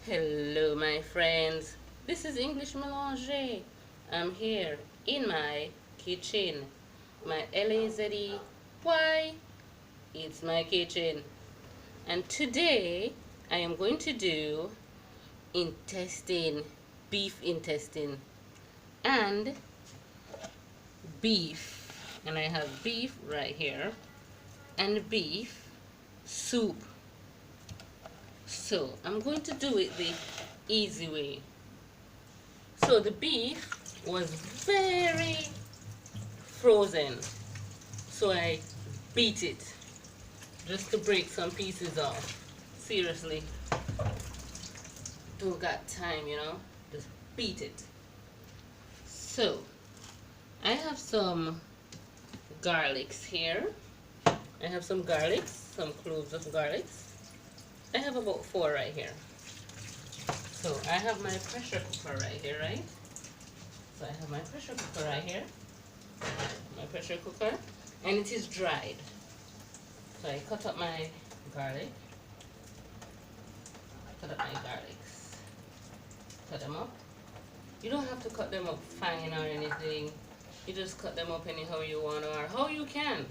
Hello, my friends. This is English Melange. I'm here in my kitchen. My LAZE. Why? It's my kitchen. And today I am going to do intestine, beef intestine, and beef. And I have beef right here and beef soup. So I'm going to do it the easy way. So the beef was very frozen, so I beat it just to break some pieces off. Seriously, don't got time, just beat it. So I have some garlics here. I have some garlics, some cloves of garlics. I have about 4 right here. So I have my pressure cooker right here, right? So I have my pressure cooker right here. My pressure cooker, and it is dried. So I cut up my garlic. Cut up my garlics. Cut them up. You don't have to cut them up fine or anything. You just cut them up anyhow you want or how you can.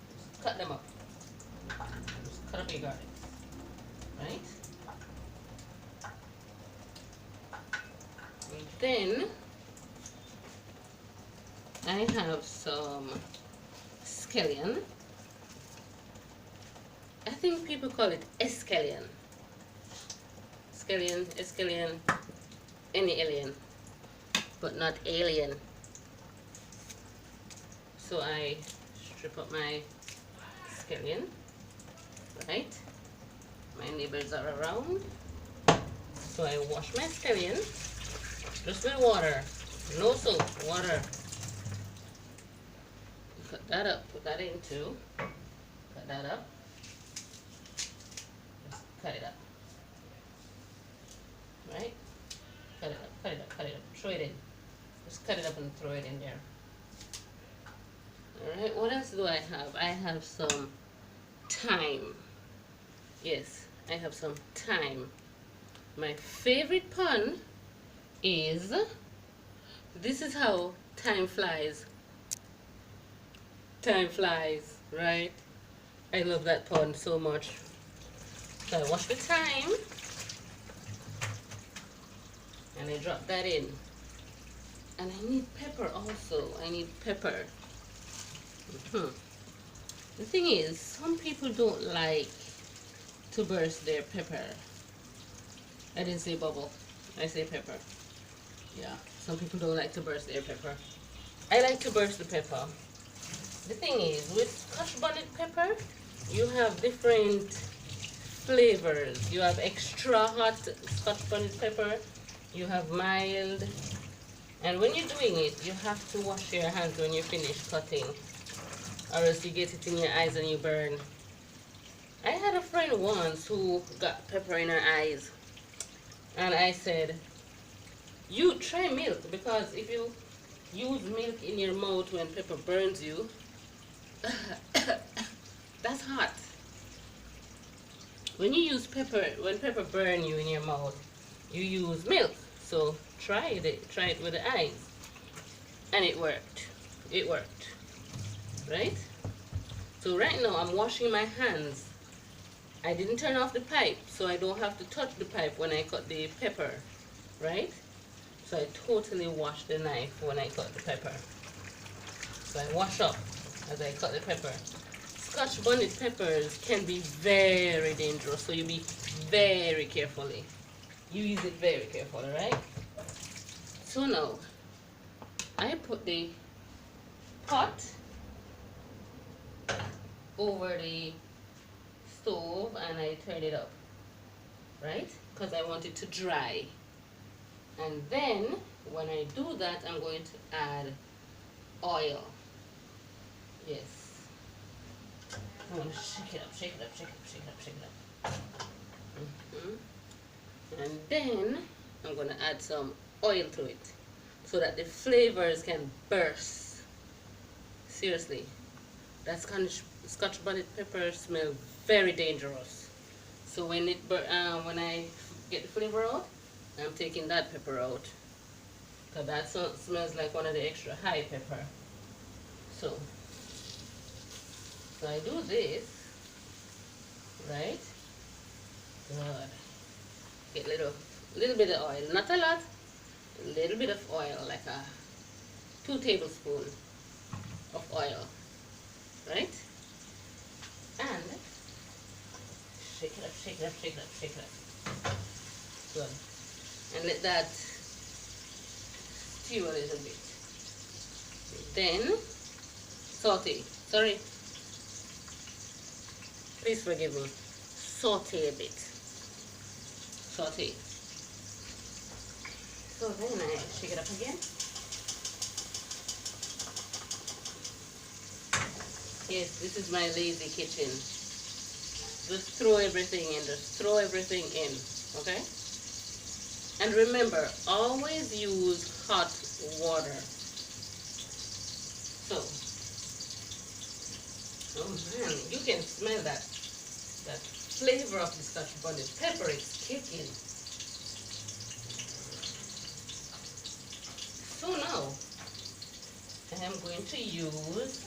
Just cut them up. Just cut up your garlics. Right? And then I have some scallion. I think people call it escallion. Scallion, escallion, any alien, but not alien. So I strip up my scallion, right? My neighbors are around. So I wash my scallion just with water, no soap, water. Cut that up, put that in too. Cut that up. Just cut it up. Right? Cut it up, cut it up, cut it up. Throw it in. Just cut it up and throw it in there. Alright, what else do I have? I have some thyme. Yes, I have some thyme. My favorite pun is, this is how time flies. Time flies, right? I love that pun so much. So I wash the thyme and I drop that in. And I need pepper also. I need pepper. The thing is, some people don't like to burst their pepper. I didn't say bubble. I say pepper. Yeah, some people don't like to burst their pepper. I like to burst the pepper. The thing is, with Scotch bonnet pepper, you have different flavors. You have extra hot Scotch bonnet pepper. You have mild. And when you're doing it, you have to wash your hands when you finish cutting, or else you get it in your eyes and you burn. I had a friend once who got pepper in her eyes, and I said, you try milk, because if you use milk in your mouth when pepper burns you, that's hot. When you use pepper, when pepper burn you in your mouth, you use milk. So try it with the eyes, and it worked. It worked, right? So right now I'm washing my hands. I didn't turn off the pipe, so I don't have to touch the pipe when I cut the pepper, right? So I totally wash the knife when I cut the pepper. So I wash up as I cut the pepper. Scotch bonnet peppers can be very dangerous, so you be very carefully. You use it very carefully, right? So now, I put the pot over the stove and I turn it up, right? Because I want it to dry. And then, when I do that, I'm going to add oil. Yes. I'm going to shake it up, shake it up, shake it up, shake it up, shake it up. And then I'm going to add some oil to it so that the flavors can burst. Seriously, that Scotch bonnet pepper smells very dangerous. So when I get the flavor out. I'm taking that pepper out. Because that smells like one of the extra high pepper. So, I do this, right? Good. Get little bit of oil, not a lot, a little bit of oil, like a 2 tablespoons of oil, right? And shake it up, shake it up, shake it up, shake it up. Good. And let that stew a little bit. Then saute. Sorry. Please forgive me. Saute a bit. Saute. So then I shake it up again. Yes, this is my lazy kitchen. Just throw everything in. Just throw everything in. Okay? And remember, always use hot water. So, oh man, you can smell that flavor of the Scotch bonnet pepper is kicking. So now, I am going to use,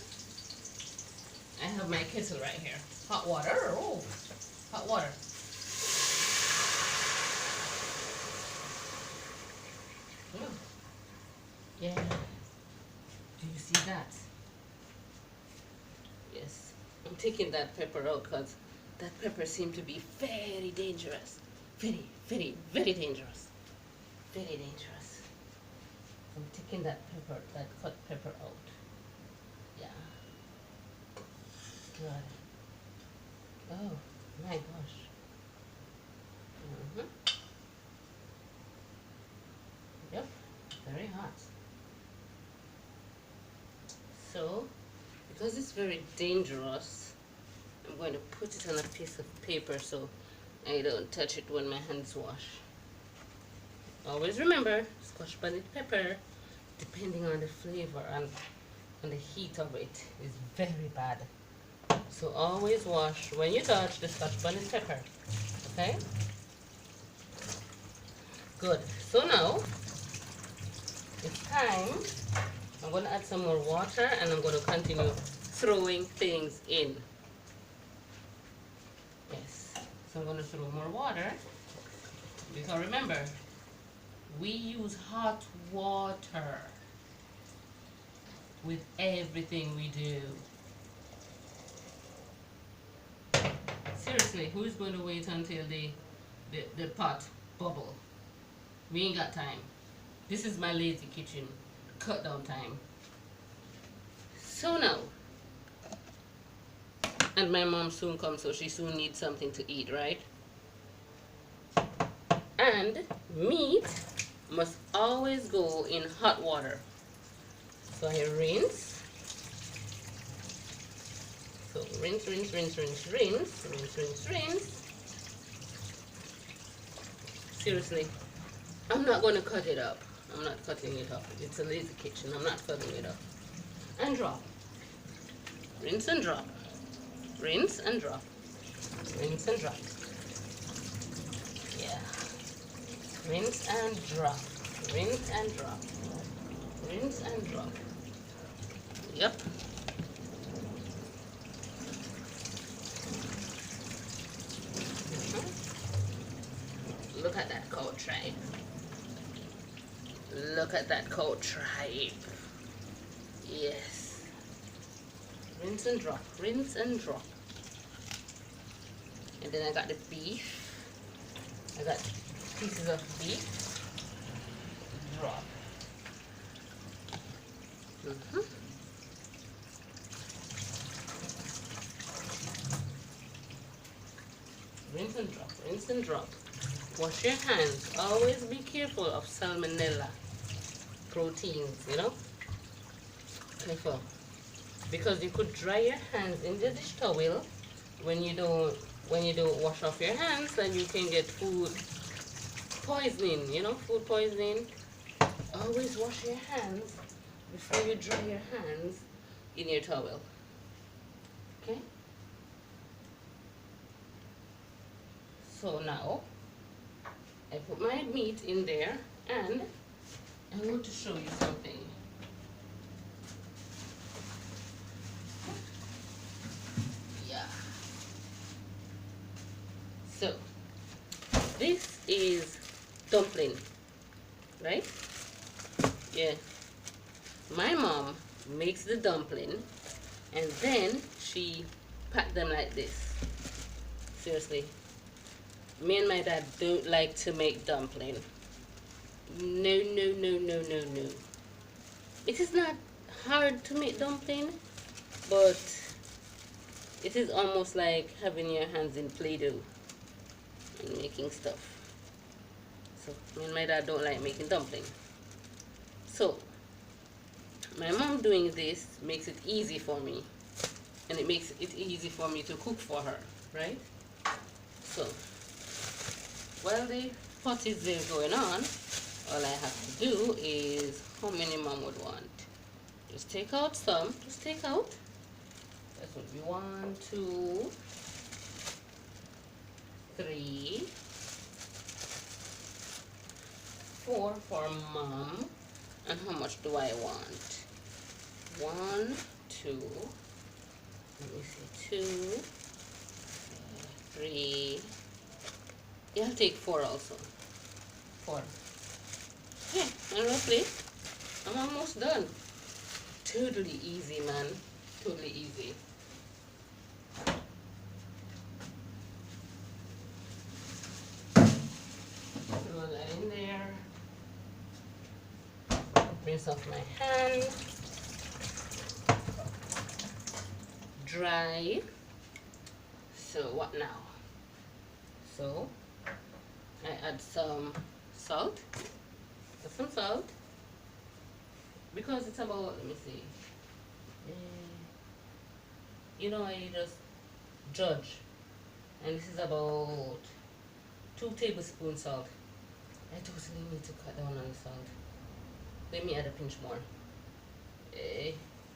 I have my kettle right here. Hot water, oh, hot water. Oh. Yeah, do you see that? Yes, I'm taking that pepper out because that pepper seemed to be very dangerous. Very, very, very dangerous. Very dangerous. I'm taking that pepper, that cut pepper out. Yeah. Good. Oh my gosh. Yep, very hot. So, because it's very dangerous, I'm going to put it on a piece of paper so I don't touch it when my hands wash. Always remember, Scotch bonnet pepper, depending on the flavor and the heat of it, is very bad. So always wash when you touch the Scotch bonnet pepper. Okay? Good. So now, it's time. I'm going to add some more water and I'm going to continue throwing things in. Yes. So I'm going to throw more water. Because remember, we use hot water with everything we do. Seriously, who's going to wait until the pot bubble? We ain't got time. This is my lazy kitchen. Cut down time. So now, and my mom soon comes, so she soon needs something to eat, right? And meat must always go in hot water. So I rinse. So rinse, rinse, rinse, rinse, rinse, rinse, rinse, rinse. Seriously, I'm not going to cut it up. I'm not cutting it up. It's a lazy kitchen. I'm not cutting it up. And drop. Rinse and drop. Rinse and drop. Rinse and drop. Yeah. Rinse and drop. Rinse and drop. Rinse and drop. Yep. Look at that cow tribe. Look at that cow tribe. Yes. Rinse and drop. Rinse and drop. And then I got the beef. I got pieces of beef. Drop. Rinse and drop. Rinse and drop. Wash your hands. Always be careful of salmonella proteins, you know? Careful. Because you could dry your hands in the dish towel when you don't wash off your hands, and you can get food poisoning, you know, food poisoning. Always wash your hands before you dry your hands in your towel. Okay? So now I put my meat in there, and I want to show you something. Yeah. So, this is dumpling, right? Yeah. My mom makes the dumpling, and then she pack them like this. Seriously. Me and my dad don't like to make dumpling. No, no, no, no, no, no. It is not hard to make dumpling, but it is almost like having your hands in Play-Doh and making stuff. So me and my dad don't like making dumpling. So my mom doing this makes it easy for me, and it makes it easy for me to cook for her, right? So while the pot is there going on, all I have to do is, how many mom would want? Just take out some. Just take out. That would be 1, 2, 3, 4 for mom. And how much do I want? 1, 2. Let me see. 2, 3. Yeah, I'll take 4 also. 4. Yeah, and roughly, I'm almost done. Totally easy, man. Totally easy. Throw that in there. Rinse off my hand. Dry. So what now? So I add some salt. Some salt. Because it's about, let me see. You know, I just judge. And this is about 2 tablespoons salt. I totally need to cut down on the salt. Let me add a pinch more. I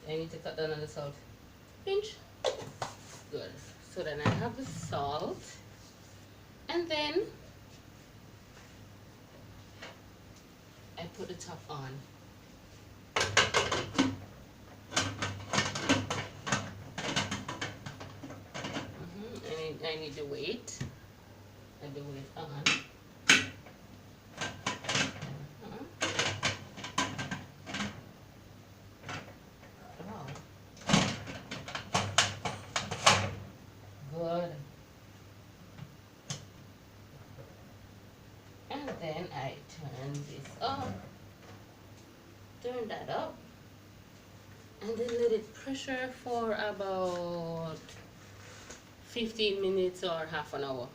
need to cut down on the salt. Pinch. Good. So then I have the salt. And then I put the top on. I need the weight. And the weight on. Good. And then I turn this up. Turn that up. And then let it pressure for about 15 minutes or half an hour.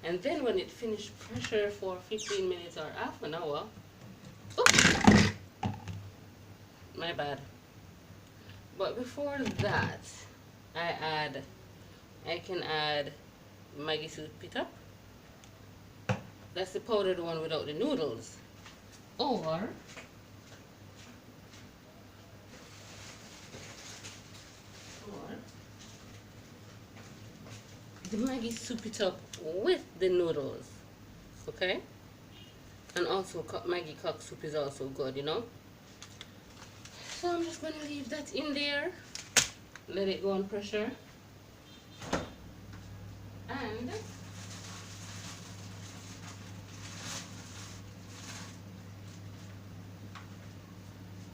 And then when it finished pressure for 15 minutes or half an hour, oops, my bad. But before that, I can add Maggi Soup Pita. That's the powdered one without the noodles. Or the Maggi Soup it up with the noodles, okay? And also Maggi cock soup is also good, you know? So I'm just gonna leave that in there, let it go on pressure, and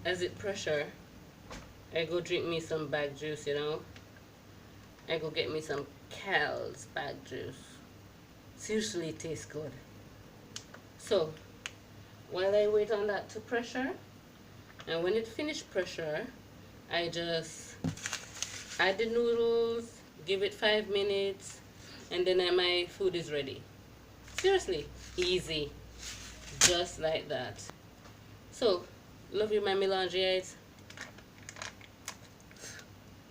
as it pressure, I go drink me some bag juice, you know? I go get me some Cal's bag juice. Seriously, it tastes good. So while I wait on that to pressure, and when it finished pressure, I just add the noodles, give it 5 minutes, and then my food is ready. Seriously, easy, just like that. So love you, my mélangeites.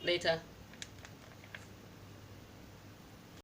Later.